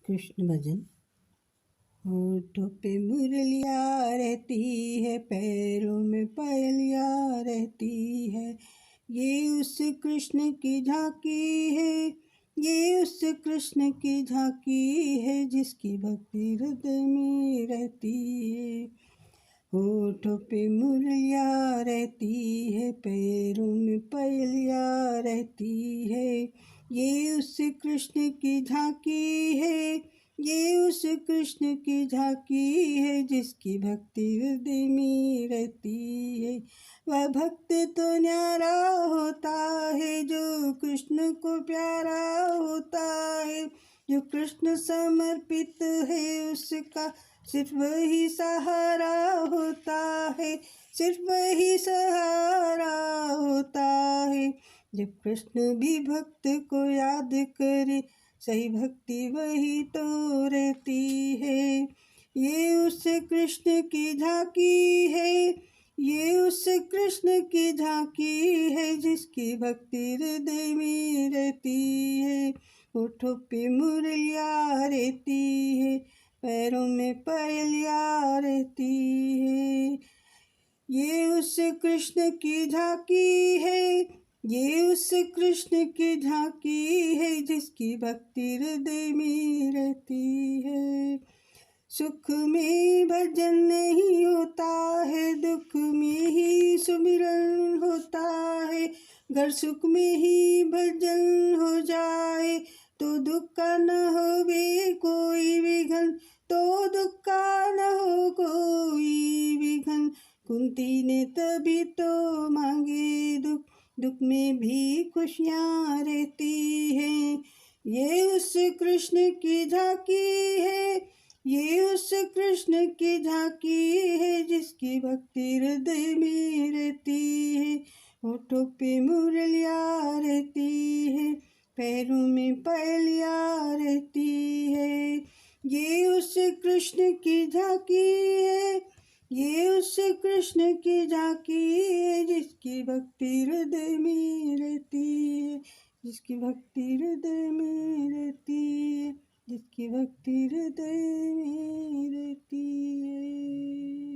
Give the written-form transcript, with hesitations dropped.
कृष्ण भजन। होठों पे मुरलिया रहती है, पैरों में पायलिया रहती है। ये उस कृष्ण की झांकी है, ये उस कृष्ण की झांकी है, जिसकी भक्ति हृदय में रहती है। होठों पे मुरलिया रहती है, पैरों में पायलिया रहती है। ये उस कृष्ण की झांकी है, ये उस कृष्ण की झांकी है, जिसकी भक्ति हृदय में रहती है। वह भक्त तो न्यारा होता है, जो कृष्ण को प्यारा होता है। जो कृष्ण समर्पित है, उसका सिर्फ वही सहारा होता है, सिर्फ वही सहारा होता है। जब कृष्ण भी भक्त को याद करे, सही भक्ति वही तो रहती है। ये उस कृष्ण की झांकी है, ये उस कृष्ण की झांकी है, जिसकी भक्ति हृदय में रहती है। होठों पे मुरलिया रहती है, पैरों में पायलिया रहती है। ये उस कृष्ण की झांकी है, ये उस कृष्ण की झांकी है, जिसकी भक्ति हृदय में रहती है। सुख में भजन नहीं होता है, दुख में ही सुमिरन होता है। अगर सुख में ही भजन हो जाए, तो दुख का न होवे कोई विघन, तो दुख का न हो कोई विघन। कुंती ने तभी तो मांगे दुख, दुख में भी खुशियाँ रहती हैं। ये उस कृष्ण की झांकी है, ये उस कृष्ण की झांकी है, जिसकी भक्ति हृदय में रहती है। होठों पे मुरलिया रहती है, पैरों में पायलिया रहती है। ये उस कृष्ण की झांकी है, ये उस कृष्ण की झांकी है, जिसकी भक्ति हृदय में रहती है, जिसकी भक्ति हृदय में रहती है, जिसकी भक्ति हृदय में रहती है।